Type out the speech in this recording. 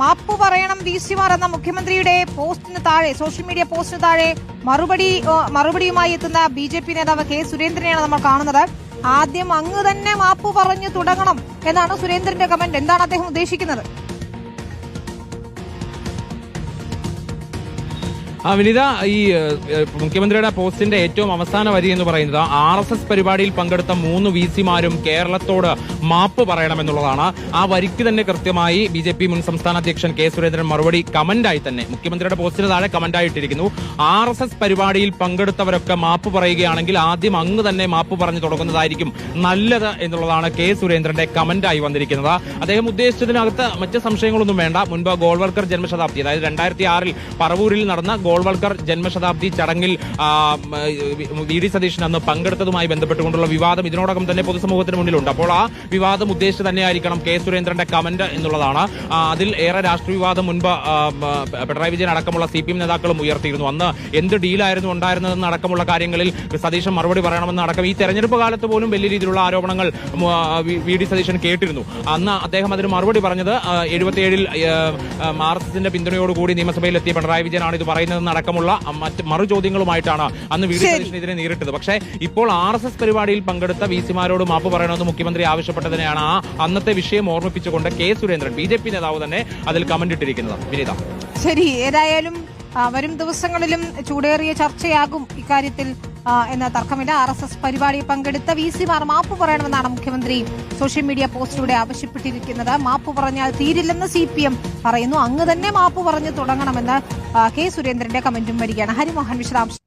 മാപ്പ് പറയണം VC-മാർ എന്ന മുഖ്യമന്ത്രിയുടെ പോസ്റ്റിന് താഴെ, സോഷ്യൽ മീഡിയ പോസ്റ്റിന് താഴെ മറുപടിയുമായി എത്തുന്ന BJP നേതാവ് കെ സുരേന്ദ്രനെയാണ് നമ്മൾ കാണുന്നത്. ആദ്യം അങ്ങ് തന്നെ മാപ്പ് പറഞ്ഞു തുടങ്ങണം എന്നാണ് സുരേന്ദ്രന്റെ കമന്റ്. എന്താണ് അദ്ദേഹം ഉദ്ദേശിക്കുന്നത്? വിനിത, ഈ മുഖ്യമന്ത്രിയുടെ പോസ്റ്റിന്റെ ഏറ്റവും അവസാന വരി എന്ന് പറയുന്നത് RSS പരിപാടിയിൽ പങ്കെടുത്ത 3 VC-മാരും കേരളത്തോട് മാപ്പ് പറയണമെന്നുള്ളതാണ്. ആ വരിക്ക് തന്നെ കൃത്യമായി BJP മുൻ സംസ്ഥാന അധ്യക്ഷൻ കെ സുരേന്ദ്രൻ മറുപടി കമന്റായി തന്നെ മുഖ്യമന്ത്രിയുടെ പോസ്റ്റിന് താഴെ കമന്റായിട്ടിരിക്കുന്നു. RSS പരിപാടിയിൽ പങ്കെടുത്തവരൊക്കെ മാപ്പ് പറയുകയാണെങ്കിൽ ആദ്യം അങ്ങ് തന്നെ മാപ്പ് പറഞ്ഞു തുടങ്ങുന്നതായിരിക്കും നല്ലത് എന്നുള്ളതാണ് കെ സുരേന്ദ്രന്റെ കമന്റായി വന്നിരിക്കുന്നത്. അദ്ദേഹം ഉദ്ദേശിച്ചതിനകത്ത് മറ്റ് സംശയങ്ങളൊന്നും വേണ്ട. മുൻപ് ഗോൾവൽക്കർ ജന്മശതാബ്ദി, അതായത് 2006 പറവൂരിൽ നടന്ന ഗോൾവൽക്കർ ജന്മശതാബ്ദി ചടങ്ങിൽ VD സതീശൻ അന്ന് പങ്കെടുത്തതുമായി ബന്ധപ്പെട്ടുകൊണ്ടുള്ള വിവാദം ഇതിനോടകം തന്നെ പൊതുസമൂഹത്തിന് മുന്നിലുണ്ട്. അപ്പോൾ ആ വിവാദം ഉദ്ദേശിച്ച് തന്നെയായിരിക്കണം കെ സുരേന്ദ്രന്റെ കമന്റ് എന്നുള്ളതാണ്. അതിൽ ഏറെ രാഷ്ട്രീയ വിവാദം മുൻപ് പിണറായി വിജയൻ അടക്കമുള്ള CPM നേതാക്കളും ഉയർത്തിയിരുന്നു. അന്ന് എന്ത് ഡീലായിരുന്നു ഉണ്ടായിരുന്നതെന്ന് അടക്കമുള്ള കാര്യങ്ങളിൽ സതീശൻ മറുപടി പറയണമെന്ന് അടക്കം ഈ തെരഞ്ഞെടുപ്പ് കാലത്ത് പോലും വലിയ രീതിയിലുള്ള ആരോപണങ്ങൾ VD സതീശൻ കേട്ടിരുന്നു. അന്ന് അദ്ദേഹം അതിന് മറുപടി പറഞ്ഞത് 77-ൽ RSSന്റെ പിന്തുണയോടുകൂടി നിയമസഭയിലെത്തിയ പിണറായി വിജയനാണ് ഇത് പറയുന്നത് അടക്കമുള്ള മറ്റ് മറുചോദ്യങ്ങളുമായിട്ടാണ് അന്ന് VD സതീശൻ ഇതിനെ നേരിട്ടത്. പക്ഷേ ഇപ്പോൾ RSS പരിപാടിയിൽ പങ്കെടുത്ത VC-മാരോട് മാപ്പ് പറയണമെന്ന് മുഖ്യമന്ത്രി ആവശ്യപ്പെട്ടതിനെയാണ് ആ അന്നത്തെ വിഷയം ഓർമ്മിപ്പിച്ചുകൊണ്ട് കെ സുരേന്ദ്രൻ BJP നേതാവ് തന്നെ അതിൽ കമന്റ് ഇട്ടിരിക്കുന്നത്. വിനീത, ശരി, ഏതായാലും വരും ദിവസങ്ങളിലും ചൂടേറിയ ചർച്ചയാകും ഇക്കാര്യത്തിൽ എന്ന തർക്കമില്ല. RSS പരിപാടിയിൽ പങ്കെടുത്ത VC-മാർ മാപ്പ് പറയണമെന്നാണ് മുഖ്യമന്ത്രി സോഷ്യൽ മീഡിയ പോസ്റ്റിലൂടെ ആവശ്യപ്പെട്ടിരിക്കുന്നത്. മാപ്പ് പറഞ്ഞാൽ തീരില്ലെന്ന് CPM പറയുന്നു. അങ്ങ് തന്നെ മാപ്പ് പറഞ്ഞു തുടങ്ങണമെന്ന് കെ സുരേന്ദ്രന്റെ കമന്റും വരികയാണ്. ഹരിമോഹൻ വിശദാംശം.